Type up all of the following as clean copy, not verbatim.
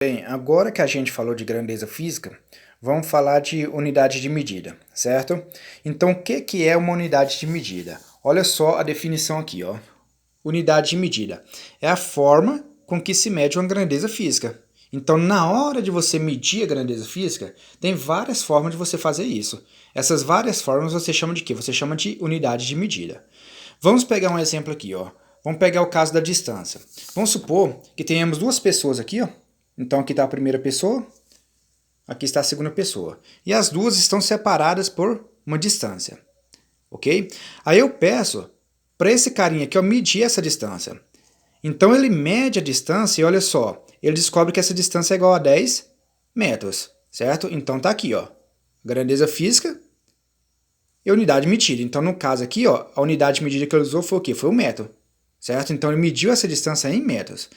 Bem, agora que a gente falou de grandeza física, vamos falar de unidade de medida, certo? Então, o que é uma unidade de medida? Olha só a definição aqui, ó. Unidade de medida é a forma com que se mede uma grandeza física. Então, na hora de você medir a grandeza física, tem várias formas de você fazer isso. Essas várias formas você chama de quê? Você chama de unidade de medida. Vamos pegar um exemplo aqui, ó. Vamos pegar o caso da distância. Vamos supor que tenhamos duas pessoas aqui, ó. Então aqui está a primeira pessoa, aqui está a segunda pessoa. E as duas estão separadas por uma distância, ok? Aí eu peço para esse carinha aqui, ó, medir essa distância. Então ele mede a distância e olha só, ele descobre que essa distância é igual a 10 metros, certo? Então tá aqui, ó, grandeza física e unidade medida. Então no caso aqui, ó, a unidade medida que ele usou foi o quê? Foi o metro, certo? Então ele mediu essa distância em metros.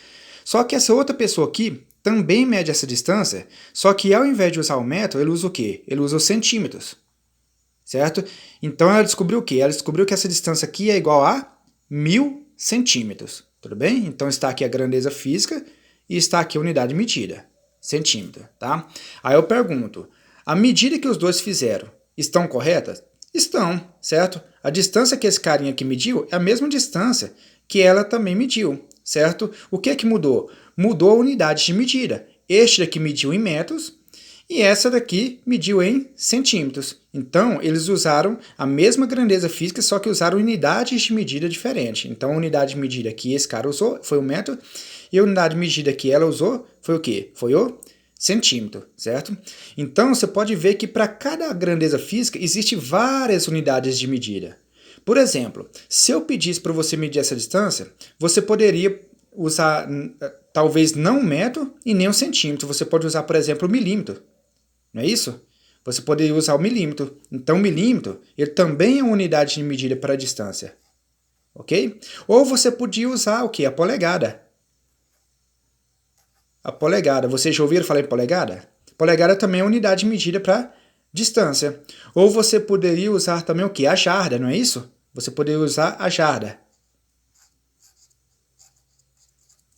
Só que essa outra pessoa aqui também mede essa distância, só que ao invés de usar o metro, ele usa o quê? Ele usa os centímetros, certo? Então ela descobriu o quê? Ela descobriu que essa distância aqui é igual a 1000 centímetros, tudo bem? Então está aqui a grandeza física e está aqui a unidade medida, centímetro, tá? Aí eu pergunto, a medida que os dois fizeram estão corretas? Estão, certo? A distância que esse carinha aqui mediu é a mesma distância que ela também mediu, certo? O que é que mudou? Mudou a unidade de medida. Este daqui mediu em metros e essa daqui mediu em centímetros. Então, eles usaram a mesma grandeza física, só que usaram unidades de medida diferentes. Então, a unidade de medida que esse cara usou foi o metro e a unidade de medida que ela usou foi o quê? Foi o centímetro, certo? Então, você pode ver que para cada grandeza física existe várias unidades de medida. Por exemplo, se eu pedisse para você medir essa distância, você poderia usar talvez não um metro e nem um centímetro. Você pode usar, por exemplo, o milímetro. Não é isso? Você poderia usar o milímetro. Então, o milímetro ele também é uma unidade de medida para a distância. Ok? Ou você podia usar o quê? A polegada. A polegada. Vocês já ouviram falar em polegada? Polegada também é uma unidade de medida para distância. Ou você poderia usar também o quê? A jarda, não é isso? Você poderia usar a jarda.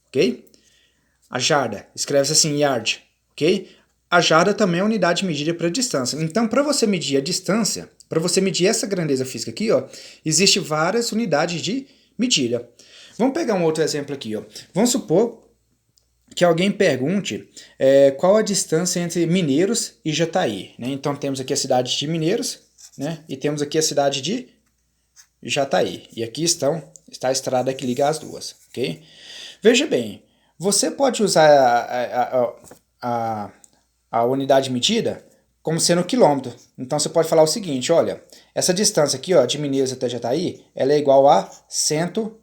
Ok? A jarda, escreve-se assim, yard, ok? A jarda também é unidade de medida para distância. Então, para você medir a distância, para você medir essa grandeza física aqui, ó, existe várias unidades de medida. Vamos pegar um outro exemplo aqui, ó. Vamos supor que alguém pergunte qual a distância entre Mineiros e Jataí, né? Então, temos aqui a cidade de Mineiros, né? E temos aqui a cidade de Jataí. E aqui está a estrada que liga as duas, ok? Veja bem, você pode usar a unidade de medida como sendo quilômetro. Então você pode falar o seguinte, olha, essa distância aqui, ó, de Mineiros até Jataí, ela é igual a 110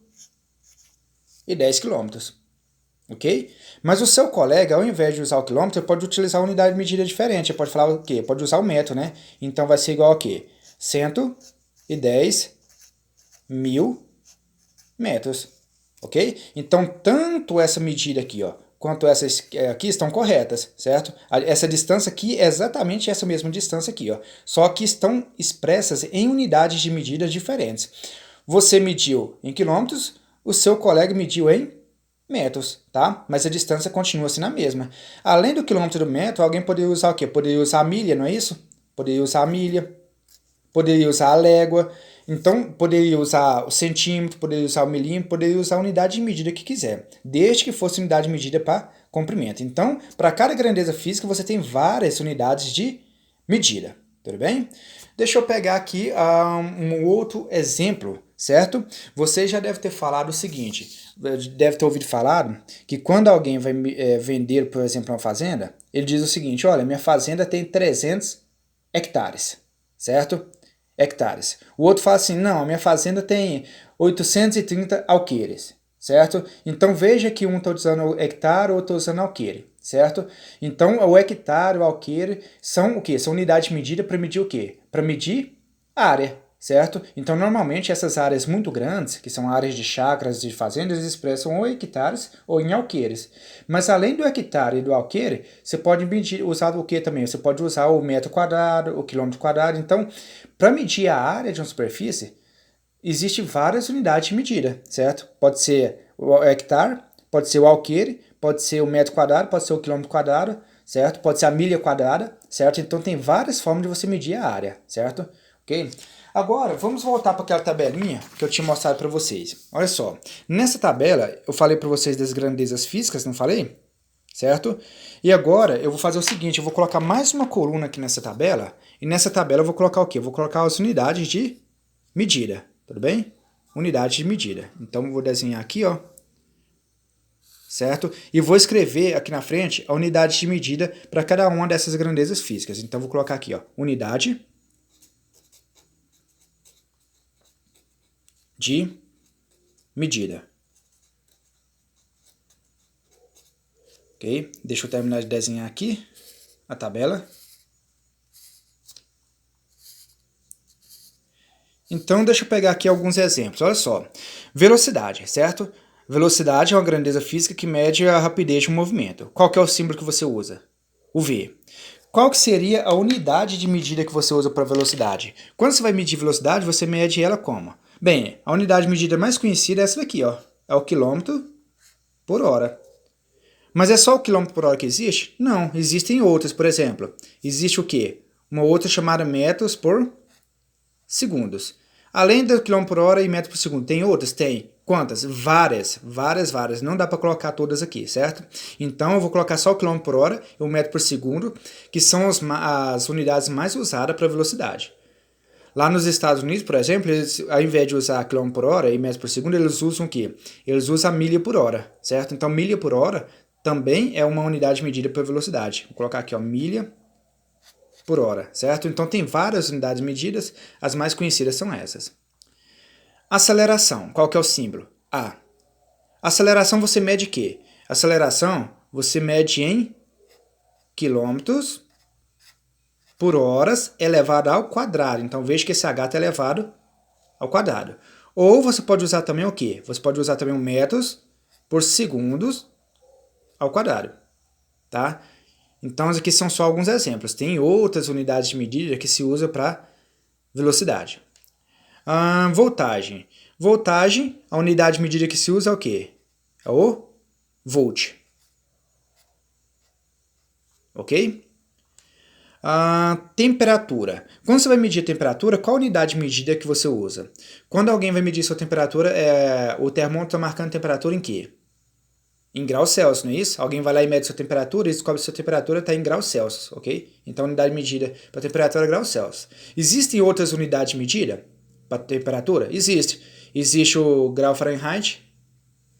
quilômetros, ok? Mas o seu colega, ao invés de usar o quilômetro, ele pode utilizar uma unidade de medida diferente. Ele pode falar o quê? Pode usar o metro, né? Então vai ser igual a quê? 110 mil metros, ok? Então, tanto essa medida aqui, ó, quanto essas aqui estão corretas, certo? Essa distância aqui é exatamente essa mesma distância aqui, ó, só que estão expressas em unidades de medidas diferentes. Você mediu em quilômetros, o seu colega mediu em metros, tá? Mas a distância continua sendo a mesma. Além do quilômetro e do metro, alguém poderia usar o quê? Poderia usar a milha, não é isso? Poderia usar a milha, poderia usar a légua. Então, poderia usar o centímetro, poderia usar o milímetro, poderia usar a unidade de medida que quiser, desde que fosse unidade de medida para comprimento. Então, para cada grandeza física, você tem várias unidades de medida, tudo bem? Deixa eu pegar aqui um outro exemplo, certo? Você já deve ter falado o seguinte, deve ter ouvido falar que quando alguém vai vender, por exemplo, uma fazenda, ele diz o seguinte, olha, minha fazenda tem 300 hectares, certo? Hectares. O outro fala assim, não, a minha fazenda tem 830 alqueires, certo? Então veja que um está usando hectare, o outro está usando alqueire, certo? Então o hectare e o alqueire são o quê? São unidades de medida para medir o quê? Para medir área, certo? Então normalmente essas áreas muito grandes, que são áreas de chácaras, de fazendas, eles expressam ou em hectares ou em alqueires. Mas além do hectare e do alqueire, você pode medir, usar o que também? Você pode usar o metro quadrado, o quilômetro quadrado. Então, para medir a área de uma superfície, existem várias unidades de medida, certo? Pode ser o hectare, pode ser o alqueire, pode ser o metro quadrado, pode ser o quilômetro quadrado, certo? Pode ser a milha quadrada, certo? Então tem várias formas de você medir a área, certo? Ok? Agora, vamos voltar para aquela tabelinha que eu tinha mostrado para vocês. Olha só, nessa tabela eu falei para vocês das grandezas físicas, não falei? Certo? E agora eu vou fazer o seguinte, eu vou colocar mais uma coluna aqui nessa tabela, e nessa tabela eu vou colocar o quê? Eu vou colocar as unidades de medida, tudo bem? Unidade de medida. Então eu vou desenhar aqui, ó, certo? E vou escrever aqui na frente a unidade de medida para cada uma dessas grandezas físicas. Então eu vou colocar aqui, ó, unidade de medida. Ok? Deixa eu terminar de desenhar aqui a tabela. Então, deixa eu pegar aqui alguns exemplos. Olha só. Velocidade, certo? Velocidade é uma grandeza física que mede a rapidez de um movimento. Qual que é o símbolo que você usa? O V. Qual que seria a unidade de medida que você usa para velocidade? Quando você vai medir velocidade, você mede ela como? Bem, a unidade de medida mais conhecida é essa daqui, ó. É o quilômetro por hora. Mas é só o quilômetro por hora que existe? Não, existem outras, por exemplo. Existe o quê? Uma outra chamada metros por segundos. Além do quilômetro por hora e metro por segundo, tem outras? Tem. Quantas? Várias. Não dá para colocar todas aqui, certo? Então eu vou colocar só o quilômetro por hora e o metro por segundo, que são as unidades mais usadas para velocidade. Lá nos Estados Unidos, por exemplo, eles, ao invés de usar quilômetro por hora e metro por segundo, eles usam o quê? Eles usam a milha por hora, certo? Então milha por hora também é uma unidade medida por velocidade. Vou colocar aqui, ó, milha por hora, certo? Então tem várias unidades medidas, as mais conhecidas são essas. Aceleração, qual que é o símbolo? A. Aceleração você mede o quê? Aceleração você mede em quilômetros por horas elevado ao quadrado. Então veja que esse H está elevado ao quadrado. Ou você pode usar também o quê? Você pode usar também o metros por segundos ao quadrado, tá? Então, aqui são só alguns exemplos. Tem outras unidades de medida que se usa para velocidade. Voltagem. Voltagem, a unidade de medida que se usa é o quê? É o volt. Ok? Temperatura. Quando você vai medir a temperatura, qual unidade de medida que você usa? Quando alguém vai medir sua temperatura, o termômetro está marcando temperatura em quê? Em graus Celsius, não é isso? Alguém vai lá e mede sua temperatura e descobre que sua temperatura está em graus Celsius, ok? Então, a unidade de medida para temperatura é graus Celsius. Existem outras unidades de medida para temperatura? Existe. Existe o grau Fahrenheit,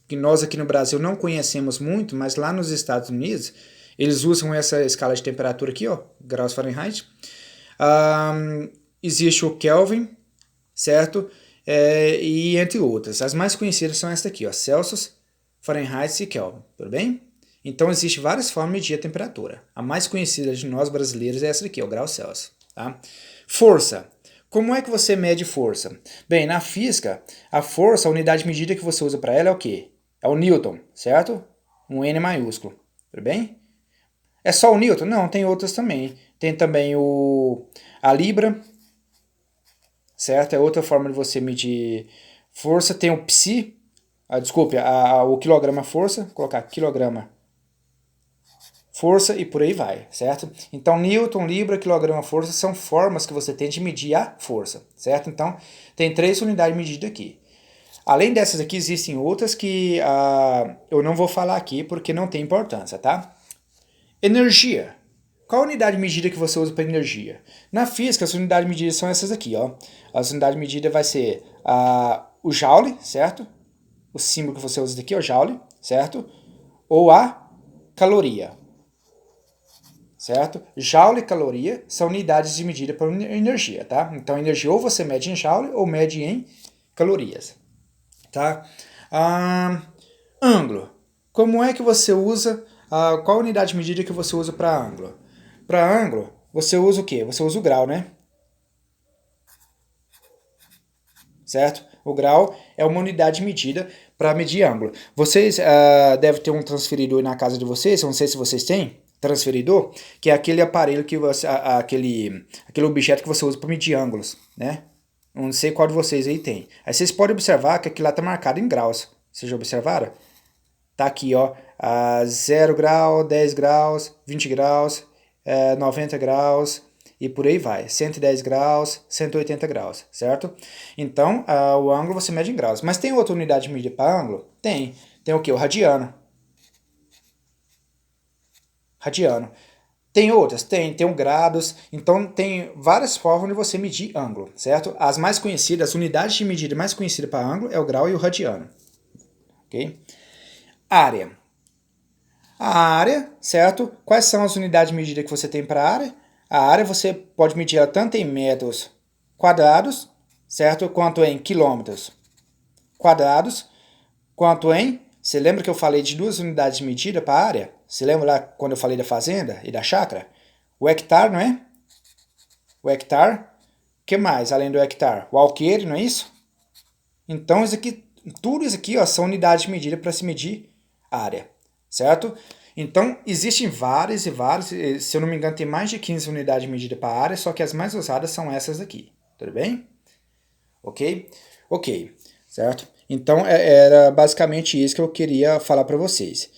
que nós aqui no Brasil não conhecemos muito, mas lá nos Estados Unidos, eles usam essa escala de temperatura aqui, ó, graus Fahrenheit. Existe o Kelvin, certo? E entre outras. As mais conhecidas são essas aqui, ó, Celsius, Fahrenheit e Kelvin, tudo bem? Então, existem várias formas de medir a temperatura. A mais conhecida de nós brasileiros é essa daqui, o grau Celsius. Tá? Força. Como é que você mede força? Bem, na física, a força, a unidade de medida que você usa para ela é o quê? É o Newton, certo? Um N maiúsculo, tudo bem? É só o Newton? Não, tem outras também. Tem também a Libra, certo? É outra forma de você medir força. Tem o Psi, desculpe, o quilograma força, vou colocar quilograma força e por aí vai, certo? Então, Newton, Libra, quilograma força são formas que você tem de medir a força, certo? Então, tem 3 unidades de medida aqui. Além dessas aqui, existem outras que eu não vou falar aqui porque não tem importância, tá? Energia. Qual a unidade de medida que você usa para energia? Na física, as unidades de medida são essas aqui, ó. As unidades de medida vai ser o joule, certo? O símbolo que você usa aqui é o joule, certo? Ou a caloria, certo? Joule e caloria são unidades de medida para energia, tá? Então, energia ou você mede em joule ou mede em calorias, tá? Ângulo. Como é que você usa, qual unidade de medida que você usa para ângulo? Para ângulo, você usa o quê? Você usa o grau, né? Certo? O grau é uma unidade de medida para medir ângulo. Vocês devem ter um transferidor na casa de vocês, não sei se vocês têm, transferidor, que é aquele aparelho que você, aquele objeto que você usa para medir ângulos, né? Não sei qual de vocês aí tem. Aí vocês podem observar que aquilo lá está marcado em graus. Vocês já observaram? Tá aqui, ó, 0 grau, 10 graus, 20 graus, 90 graus e por aí vai. 110 graus, 180 graus, certo? Então, o ângulo você mede em graus. Mas tem outra unidade de medida para ângulo? Tem. Tem o que? O radiano. Radiano. Tem outras? Tem o grados, então tem várias formas de você medir ângulo, certo? As mais conhecidas, as unidades de medida mais conhecidas para ângulo é o grau e o radiano, ok? Área. A área, certo? Quais são as unidades de medida que você tem para a área? A área você pode medir ela tanto em metros quadrados, certo? Quanto em quilômetros quadrados, quanto em... Você lembra que eu falei de duas unidades de medida para a área? Você lembra lá quando eu falei da fazenda e da chácara? O hectare, não é? O hectare. O que mais além do hectare? O alqueire, não é isso? Então, isso aqui, tudo isso aqui ó, são unidades de medida para se medir a área, certo? Então, existem várias e várias, se eu não me engano, tem mais de 15 unidades de medida para a área, só que as mais usadas são essas aqui, tudo bem? Ok? Ok, certo? Então, era basicamente isso que eu queria falar para vocês.